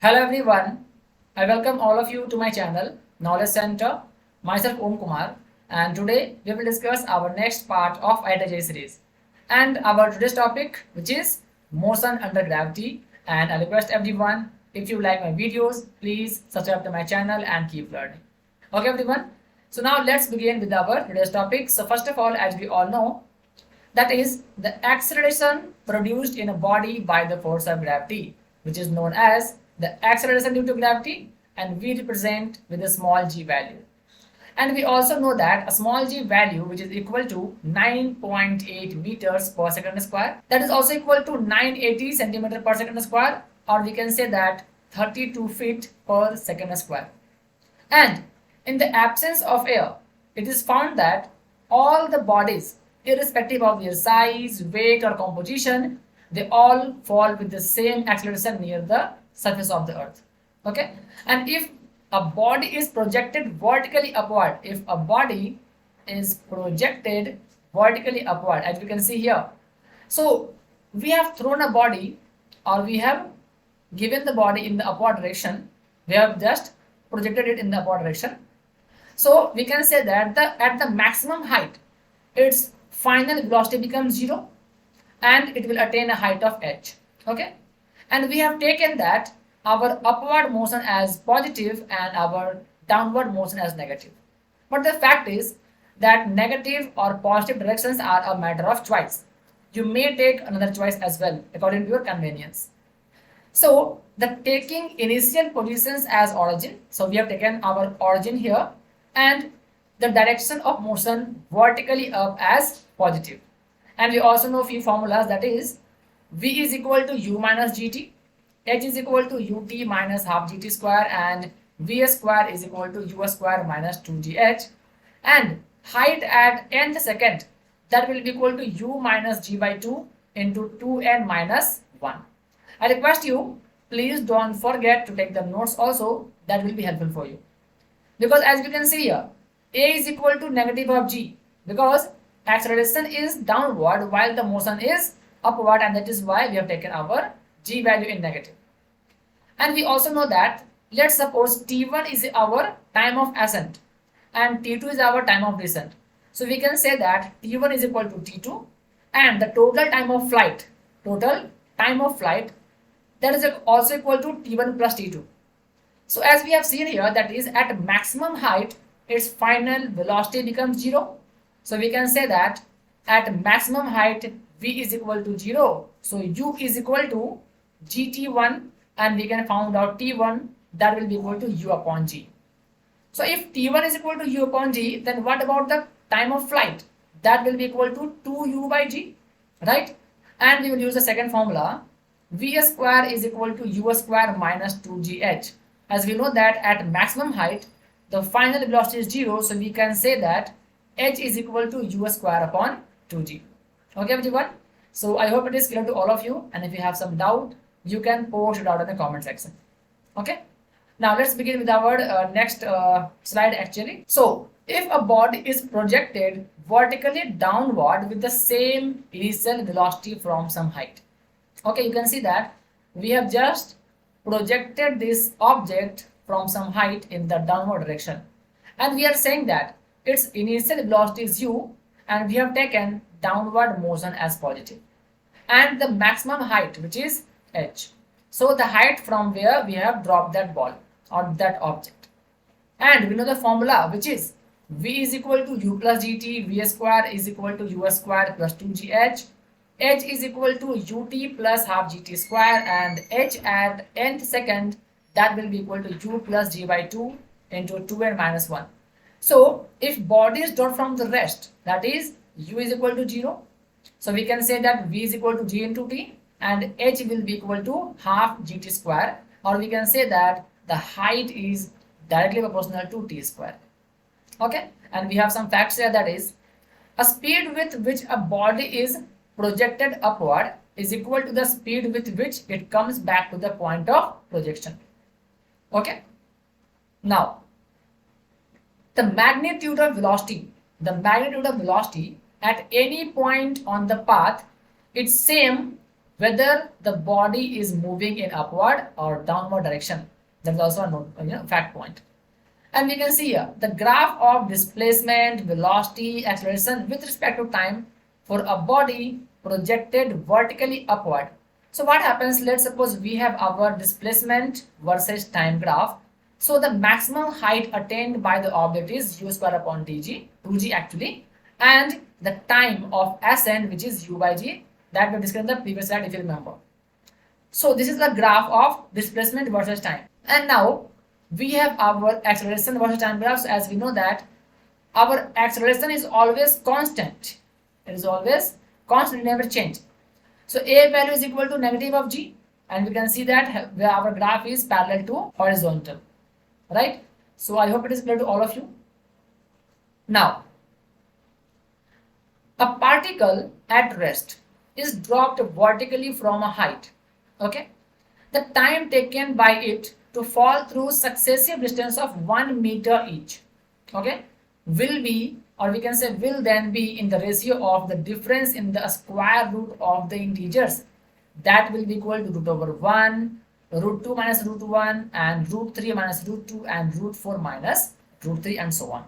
Hello everyone, I welcome all of you to my channel Knowledge Center. Myself Kumar, and today we will discuss our next part of IIT series and our today's topic, which is motion under gravity. And I request everyone, if you like my videos, please subscribe to my channel and keep learning. Okay everyone, so now let's begin with our today's topic. So first of all, as we all know, that is the acceleration produced in a body by the force of gravity, which is known as the acceleration due to gravity, and we represent with a small g value. And we also know that a small g value, which is equal to 9.8 meters per second square, that is also equal to 980 centimeter per second square, or we can say that 32 feet per second square. And in the absence of air, it is found that all the bodies, irrespective of their size, weight, or composition, they all fall with the same acceleration near the surface of the earth. Okay, and if a body is projected vertically upward, if a body is projected vertically upward, as we can see here, so we have thrown a body, or we have given the body in the upward direction, we have just projected it in the upward direction. So we can say that at the maximum height, its final velocity becomes 0 and it will attain a height of h. Okay, and we have taken that our upward motion as positive and our downward motion as negative. But the fact is that negative or positive directions are a matter of choice. You may take another choice as well according to your convenience. So the taking initial positions as origin, so we have taken our origin here, and the direction of motion vertically up as positive. And we also know few formulas, that is v is equal to u minus gt, h is equal to ut minus half gt square, and v square is equal to u square minus 2gh, and height at nth second, that will be equal to u minus g by 2 into 2n minus 1. I request you, please don't forget to take the notes also, that will be helpful for you. Because as you can see here, a is equal to negative of g, because acceleration is downward while the motion is upward, and that is why we have taken our g value in negative. And we also know that, let's suppose t1 is our time of ascent and t2 is our time of descent. So we can say that t1 is equal to t2, and the total time of flight, that is also equal to t1 plus t2. So as we have seen here, that is at maximum height, its final velocity becomes 0. So we can say that at maximum height, v is equal to 0. So u is equal to gt1, and we can find out t1, that will be equal to u upon g. So if t1 is equal to u upon g, then what about the time of flight? That will be equal to 2u by g, right? And we will use the second formula, v square is equal to u square minus 2gh. As we know that at maximum height, the final velocity is 0, so we can say that h is equal to u square upon 2g. Okay everyone, so I hope it is clear to all of you, and if you have some doubt, you can post it out in the comment section. Okay, now let's begin with our next slide actually. So if a body is projected vertically downward with the same initial velocity from some height, okay, you can see that we have just projected this object from some height in the downward direction, and we are saying that its initial velocity is u, and we have taken downward motion as positive, and the maximum height, which is h. So the height from where we have dropped that ball or that object, and we know the formula, which is v is equal to u plus gt, v square is equal to u square plus 2gh, h is equal to ut plus half gt square, and h at nth second, that will be equal to u plus g by 2 into 2n minus 1. So if body is dropped from the rest, that is u is equal to 0, so we can say that v is equal to g into t, and h will be equal to half gt square, or we can say that the height is directly proportional to t square. Okay, and we have some facts here, that is a speed with which a body is projected upward is equal to the speed with which it comes back to the point of projection. Okay, now the magnitude of velocity at any point on the path, it's same whether the body is moving in upward or downward direction. That is also a fact point. And we can see here the graph of displacement, velocity, acceleration with respect to time for a body projected vertically upward. So what happens, let's suppose we have our displacement versus time graph. So the maximum height attained by the object is u square upon dg, 2g actually, and the time of ascent, which is u by g, that we discussed in the previous slide if you remember. So this is the graph of displacement versus time. And now we have our acceleration versus time graphs. As we know that our acceleration is always constant. It is always constant, never change. So a value is equal to negative of g, and we can see that our graph is parallel to horizontal, right? So I hope it is clear to all of you. Now, a particle at rest is dropped vertically from a height. Okay, the time taken by it to fall through successive distance of 1 meter each, okay, will be, or we can say will then be, in the ratio of the difference in the square root of the integers. That will be equal to root over 1, root 2 minus root 1, and root 3 minus root 2, and root 4 minus root 3, and so on.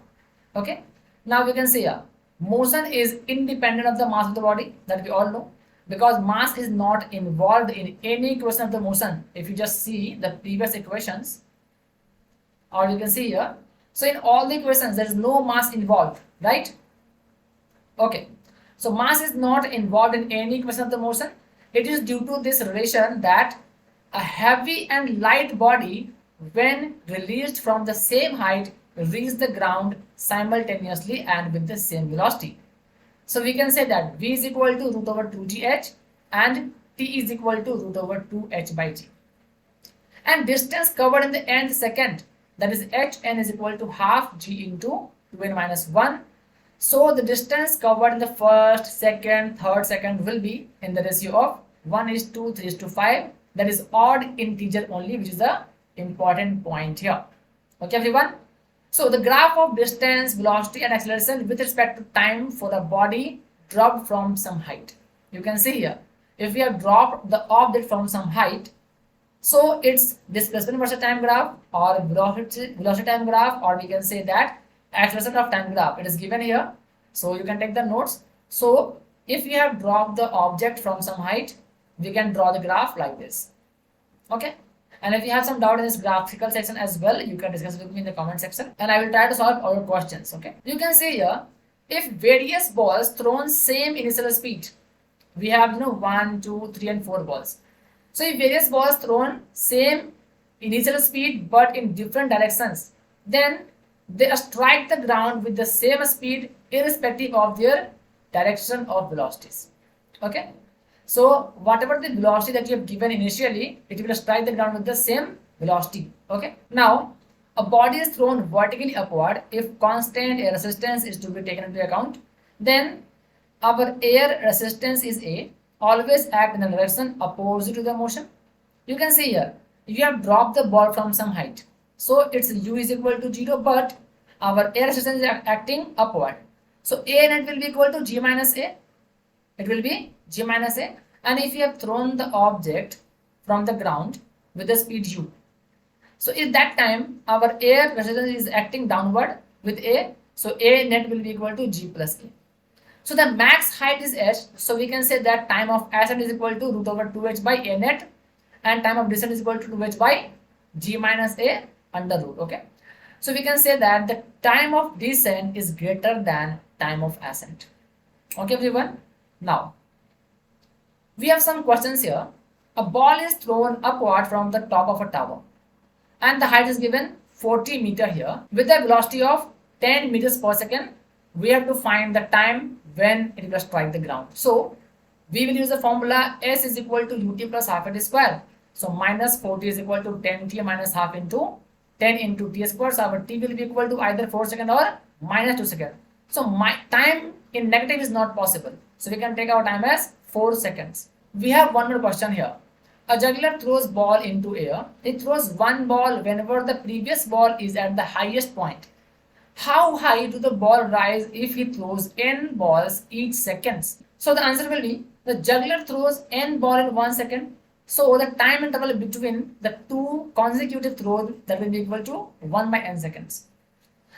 Okay, now we can say here motion is independent of the mass of the body, that we all know, because mass is not involved in any equation of the motion. If you just see the previous equations, or you can see here, so in all the equations there is no mass involved, right? Okay, so mass is not involved in any equation of the motion. It is due to this relation that a heavy and light body, when released from the same height, reach the ground simultaneously and with the same velocity. So we can say that v is equal to root over 2gh and t is equal to root over 2h by g. And distance covered in the nth second, that is hn, is equal to half g into 2n minus 1. So the distance covered in the first, second, third second will be in the ratio of 1:2, 3:5. That is odd integer only, which is the important point here. Okay, everyone. So the graph of distance, velocity, and acceleration with respect to time for a body dropped from some height. You can see here, if we have dropped the object from some height, so it's displacement versus time graph, or velocity time graph, or we can say that acceleration of time graph. It is given here, so you can take the notes. So if we have dropped the object from some height, we can draw the graph like this. Okay, and if you have some doubt in this graphical section as well, you can discuss with me in the comment section, and I will try to solve all your questions. Okay, you can see here, if various balls thrown same initial speed, we have 1, 2, 3, and 4 balls. So if various balls thrown same initial speed but in different directions, then they strike the ground with the same speed irrespective of their direction of velocities. Okay, so whatever the velocity that you have given initially, it will strike the ground with the same velocity. Okay, now a body is thrown vertically upward. If constant air resistance is to be taken into account, then our air resistance is A, always act in the direction opposite to the motion. You can see here, you have dropped the ball from some height, so its u is equal to 0, but our air resistance is acting upward. So A net will be equal to g minus A. It will be g minus A. And if you have thrown the object from the ground with the speed u, so at that time our air resistance is acting downward with A, so A net will be equal to g plus A. So the max height is h, so we can say that time of ascent is equal to root over 2h by A net, and time of descent is equal to 2h by g minus A under root. Okay, so we can say that the time of descent is greater than time of ascent. Okay, everyone. Now we have some questions here. A ball is thrown upward from the top of a tower, and the height is given 40 meter here with a velocity of 10 meters per second. We have to find the time when it will strike the ground. So we will use the formula S is equal to ut plus half at square. So minus 40 is equal to 10t minus half into 10 into t square. So our t will be equal to either 4 seconds or minus 2 seconds. So my time in negative is not possible, so we can take our time as 4 seconds. We have one more question here. A juggler throws ball into air. He throws one ball whenever the previous ball is at the highest point. How high do the ball rise if he throws n balls each second? So the answer will be The juggler throws n ball in 1 second. So the time interval between the two consecutive throws that will be equal to 1 by n seconds.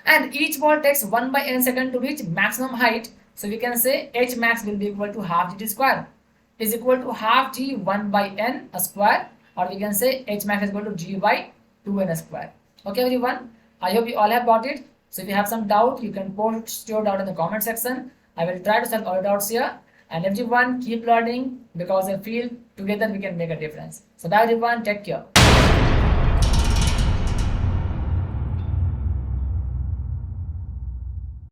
And each ball takes 1 by n second to reach maximum height. So we can say h max will be equal to half gt square is equal to half g 1 by n a square, or we can say h max is equal to g by 2n square. Okay everyone, I hope you all have got it. So if you have some doubt, you can post your doubt in the comment section. I will try to solve all doubts here. And everyone keep learning, because I feel together we can make a difference. So bye everyone, take care.